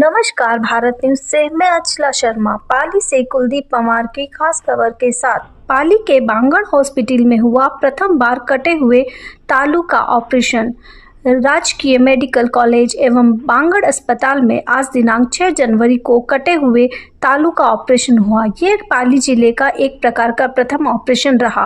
नमस्कार, भारत न्यूज से मैं अचला शर्मा। पाली से कुलदीप पंवार की खास खबर के साथ। पाली के बांगड़ हॉस्पिटल में हुआ प्रथम बार कटे हुए तालू का ऑपरेशन। राजकीय मेडिकल कॉलेज एवं बांगड़ अस्पताल में आज दिनांक 6 जनवरी को कटे हुए तालू का ऑपरेशन हुआ। ये पाली जिले का एक प्रकार का प्रथम ऑपरेशन रहा।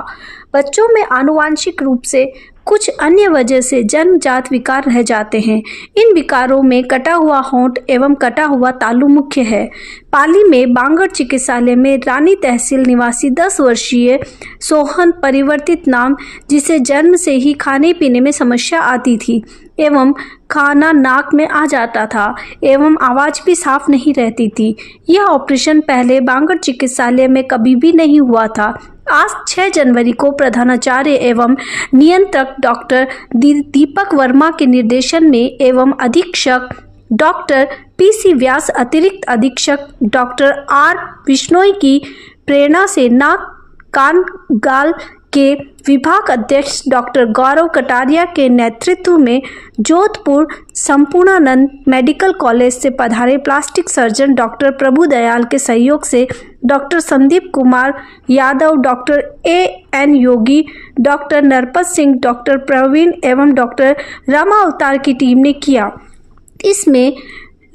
बच्चों में आनुवांशिक रूप से कुछ अन्य वजह से जन्मजात विकार रह जाते हैं। इन विकारों में कटा हुआ होंठ एवं कटा हुआ तालू मुख्य है। पाली में बांगड़ चिकित्सालय में रानी तहसील निवासी 10 वर्षीय सोहन परिवर्तित नाम, जिसे जन्म से ही खाने पीने में समस्या आती थी एवं खाना नाक में आ जाता था एवं आवाज़ भी साफ नहीं रहती थी। यह ऑपरेशन पहले बांगड़ चिकित्सालय में कभी भी नहीं हुआ था। आज 6 जनवरी को प्रधानाचार्य एवं नियंत्रक डॉक्टर दीपक वर्मा के निर्देशन में एवं अधीक्षक डॉक्टर PC व्यास, अतिरिक्त अधीक्षक डॉक्टर R बिश्नोई की प्रेरणा से नाक कान गाल के विभाग अध्यक्ष डॉक्टर गौरव कटारिया के नेतृत्व में जोधपुर संपूर्णानंद मेडिकल कॉलेज से पधारे plastic surgeon doctor Prabhu Dayal के सहयोग से doctor Sandeep Kumar Yadav, doctor AN Yogi, doctor Narpat Singh, doctor Praveen एवं डॉक्टर रामा अवतार की टीम ने किया। इसमें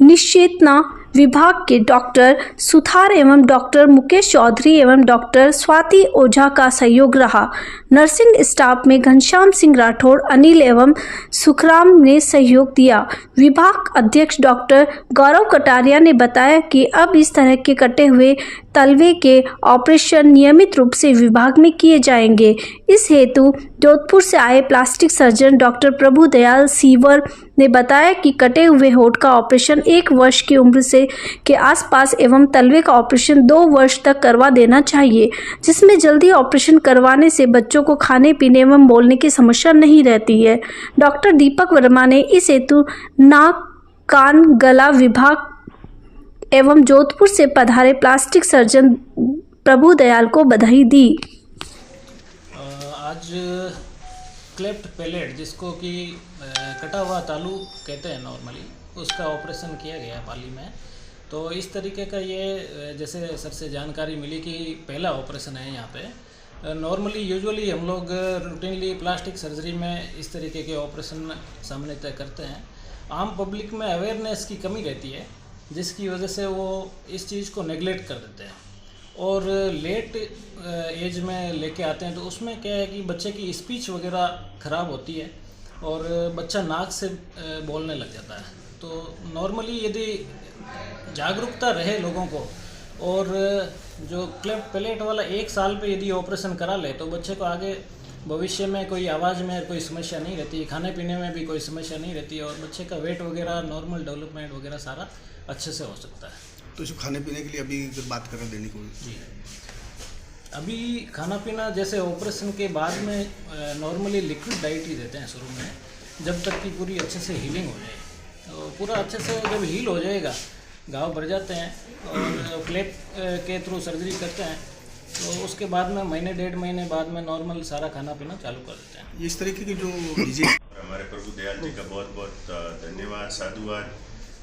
निश्चेतना विभाग के डॉक्टर सुथार एवं डॉक्टर मुकेश चौधरी एवं डॉक्टर स्वाति ओझा का सहयोग रहा। नर्सिंग स्टाफ में घनश्याम सिंह राठौड़, अनिल एवं सुखराम ने सहयोग दिया। विभाग अध्यक्ष डॉक्टर गौरव कटारिया ने बताया कि अब इस तरह के कटे हुए तलवे के ऑपरेशन नियमित रूप से विभाग में किए जाएंगे। इस हेतु जोधपुर से आए plastic surgeon doctor Prabhu Dayal sewer ने बताया कि कटे हुए होंठ का ऑपरेशन 1 वर्ष की उम्र से के आसपास एवं तलवे का ऑपरेशन 2 वर्ष तक करवा देना चाहिए, जिसमें जल्दी ऑपरेशन करवाने से बच्चों को खाने पीने एवं बोलने की समस्या नहीं रहती है। डॉक्टर दीपक वर्मा ने इस हेतु नाक कान गला विभाग एवं जोधपुर से पधारे प्लास्टिक सर्जन प्रभु दयाल को बधाई दी। आज क्लेफ्ट पैलेट, जिसको कि कटा हुआ तालू कहते हैं नॉर्मली, उसका ऑपरेशन किया गया पाली में। तो इस तरीके का ये, जैसे सर से जानकारी मिली कि पहला ऑपरेशन है यहाँ पे। नॉर्मली यूजुअली हम लोग रूटीनली प्लास्टिक सर्जरी में इस तरीके के ऑपरेशन सामान्यतः करते हैं। आम पब्लिक में अवेयरनेस की कमी रहती है, जिसकी वजह से वो इस चीज़ को नेगलेक्ट कर देते हैं और लेट एज में लेके आते हैं। तो उसमें क्या है कि बच्चे की स्पीच वगैरह ख़राब होती है और बच्चा नाक से बोलने लग जाता है। तो नॉर्मली यदि जागरूकता रहे लोगों को और जो क्लेफ्ट पैलेट वाला 1 साल पे यदि ऑपरेशन करा ले, तो बच्चे को आगे भविष्य में कोई आवाज़ में कोई समस्या नहीं रहती, खाने पीने में भी कोई समस्या नहीं रहती और बच्चे का वेट वगैरह, नॉर्मल डेवलपमेंट वगैरह सारा अच्छे से हो सकता है। तो इसको खाने पीने के लिए अभी अगर बात करें देने को जी, अभी खाना पीना जैसे ऑपरेशन के बाद में नॉर्मली लिक्विड डाइट ही देते हैं शुरू में, जब तक कि पूरी अच्छे से हीलिंग हो जाए। तो पूरा अच्छे से जब हील हो जाएगा, घाव भर जाते हैं और क्लेफ्ट के थ्रू सर्जरी करते हैं, तो उसके बाद में महीने 1.5 महीने बाद में नॉर्मल सारा खाना पीना चालू कर देते हैं। इस तरीके की जो हमारे प्रभु दयाल जी का बहुत बहुत धन्यवाद, साधुवाद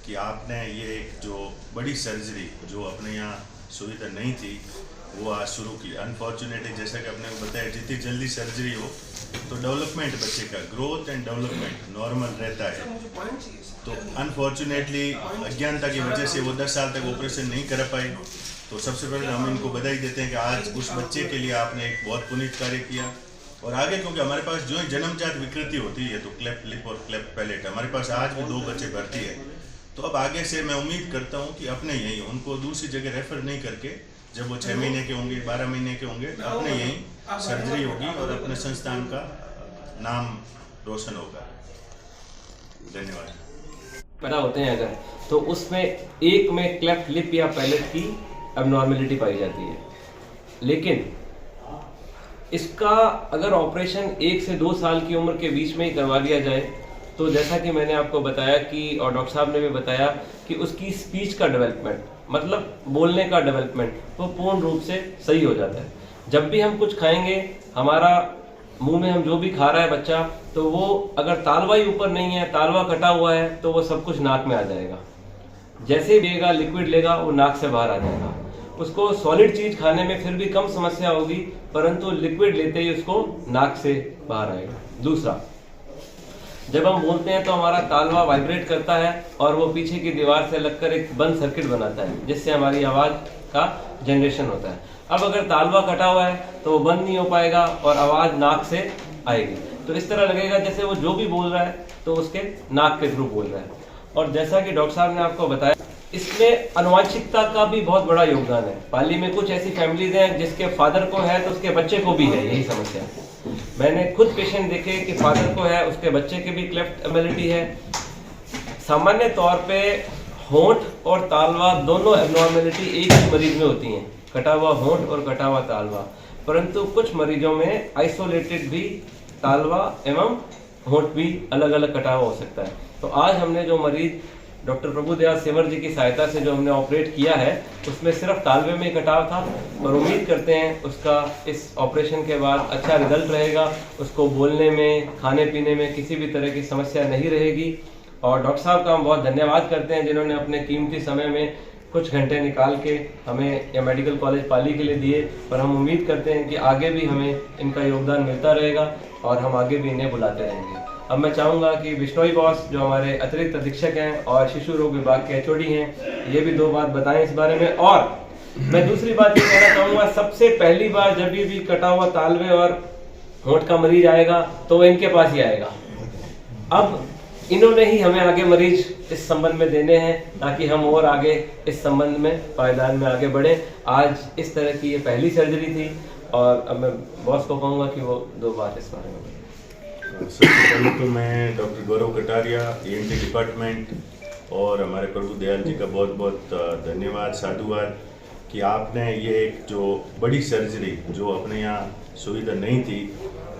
कि आपने ये एक जो बड़ी सर्जरी जो अपने यहाँ सुविधा नहीं थी वो आज शुरू की। अनफॉर्चुनेटली जैसा कि आपने बताया, जितनी जल्दी सर्जरी हो तो डेवलपमेंट, बच्चे का ग्रोथ एंड डेवलपमेंट नॉर्मल रहता है। तो अनफॉर्चुनेटली अज्ञानता की वजह से वो 10 साल तक ऑपरेशन नहीं कर पाए। तो सबसे पहले हम इनको बधाई देते हैं कि आज उस बच्चे के लिए आपने एक बहुत पुनीत कार्य किया। और आगे क्योंकि हमारे पास जो जन्मजात विकृति होती है, तो क्लेफ्ट लिप और क्लेफ्ट पैलेट, हमारे पास आज भी 2 बच्चे भर्ती है। तो अब आगे से मैं उम्मीद करता हूँ कि अपने यहीं, उनको दूसरी जगह रेफर नहीं करके, जब वो 6 महीने के होंगे, 12 महीने के होंगे, अपने यहीं सर्जरी होगी और अपने संस्थान का नाम रोशन होगा। धन्यवाद। पैदा होते हैं अगर, तो उसमें एक में क्लेफ्ट लिप या पैलेट की अबनॉर्मेलिटी पाई जाती है। लेकिन इसका अगर ऑपरेशन 1 से 2 साल की उम्र के बीच में ही करवा लिया जाए, तो जैसा कि मैंने आपको बताया कि, और डॉक्टर साहब ने भी बताया कि उसकी स्पीच का डेवलपमेंट, मतलब बोलने का डेवलपमेंट, वो पूर्ण रूप से सही हो जाता है। जब भी हम कुछ खाएंगे, हमारा मुंह में हम जो भी खा रहा है बच्चा, तो वो अगर तालवा ही ऊपर नहीं है, तालवा कटा हुआ है, तो वो सब कुछ नाक में आ जाएगा। जैसे ही लेगा लिक्विड लेगा वो नाक से बाहर आ जाएगा। उसको सॉलिड चीज खाने में फिर भी कम समस्या होगी, परंतु लिक्विड लेते ही उसको नाक से बाहर आएगा। दूसरा, जब हम बोलते हैं तो हमारा तालवा वाइब्रेट करता है और वो पीछे की दीवार से लगकर एक बंद सर्किट बनाता है, जिससे हमारी आवाज का जनरेशन होता है। अब अगर तालवा कटा हुआ है तो वो बंद नहीं हो पाएगा और आवाज नाक से आएगी। तो इस तरह लगेगा जैसे वो जो भी बोल रहा है तो उसके नाक के थ्रू बोल रहा है। और जैसा कि डॉक्टर साहब ने आपको बताया, इसमें आनुवंशिकता का भी बहुत बड़ा योगदान है। पाली में कुछ ऐसी फैमिलीज हैं जिसके फादर को है तो उसके बच्चे को भी है यही समस्या। मैंने खुद पेशेंट देखे कि फादर को है, उसके बच्चे के भी क्लेफ्ट एबिलिटी है। सामान्य तौर पे होंठ और तालवा दोनों एबनॉर्मेलिटी एक ही मरीज में होती हैं, कटा हुआ होंठ और कटा हुआ तालवा, परंतु कुछ मरीजों में आइसोलेटेड भी तालवा एवं होंठ भी अलग अलग कटा हुआ हो सकता है। तो आज हमने जो मरीज डॉक्टर प्रभुदयाल सेवर जी की सहायता से जो हमने ऑपरेट किया है, उसमें सिर्फ तालवे में कटाव था और उम्मीद करते हैं उसका इस ऑपरेशन के बाद अच्छा रिजल्ट रहेगा। उसको बोलने में, खाने पीने में किसी भी तरह की समस्या नहीं रहेगी। और डॉक्टर साहब का हम बहुत धन्यवाद करते हैं जिन्होंने अपने कीमती समय में कुछ घंटे निकाल के हमें या मेडिकल कॉलेज पाली के लिए दिए। पर हम उम्मीद करते हैं कि आगे भी हमें इनका योगदान मिलता रहेगा और हम आगे भी इन्हें बुलाते रहेंगे। अब मैं चाहूँगा कि बिश्नोई बॉस जो हमारे अतिरिक्त अधीक्षक हैं और शिशु रोग विभाग के एचओडी हैं, ये भी दो बात बताएं इस बारे में। और मैं दूसरी बात ये कहना चाहूँगा, सबसे पहली बार जब भी कटा हुआ तालवे और होंठ का मरीज आएगा तो वो इनके पास ही आएगा। अब इन्होंने ही हमें आगे मरीज इस संबंध में देने हैं ताकि हम और आगे इस संबंध में पायदान में आगे बढ़े। आज इस तरह की ये पहली सर्जरी थी और अब मैं बॉस को कहूँगा कि वो दो बात इस बारे में। सबसे पहले तो मैं डॉक्टर गौरव कटारिया, ENT डिपार्टमेंट और हमारे प्रभु दयाल जी का बहुत बहुत धन्यवाद, साधुवाद कि आपने ये एक जो बड़ी सर्जरी जो अपने यहाँ सुविधा नहीं थी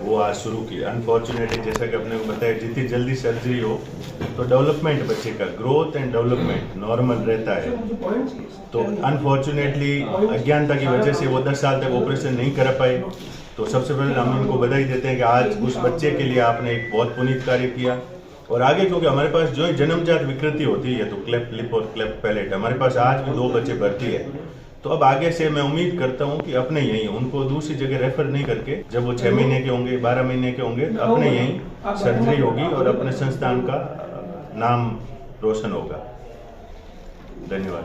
वो आज शुरू की। अनफॉर्चुनेटली जैसा कि अपने को बताया, जितनी जल्दी सर्जरी हो तो डेवलपमेंट, बच्चे का ग्रोथ एंड डेवलपमेंट नॉर्मल रहता है। तो अनफॉर्चुनेटली अज्ञानता की वजह से वो 10 साल तक ऑपरेशन नहीं कर पाए। तो सबसे पहले हम उनको बधाई देते हैं कि आज उस बच्चे के लिए आपने एक बहुत पुनीत कार्य किया। और आगे क्योंकि हमारे पास जो जन्मजात विकृति होती है, तो क्लेफ्ट लिप और क्लेफ्ट पैलेट, हमारे पास आज भी 2 बच्चे भर्ती है। तो अब आगे से मैं उम्मीद करता हूं कि अपने यहीं, उनको दूसरी जगह रेफर नहीं करके, जब वो 6 महीने के होंगे, 12 महीने के होंगे, तो अपने यहीं सर्जरी होगी और अपने संस्थान का नाम रोशन होगा। धन्यवाद।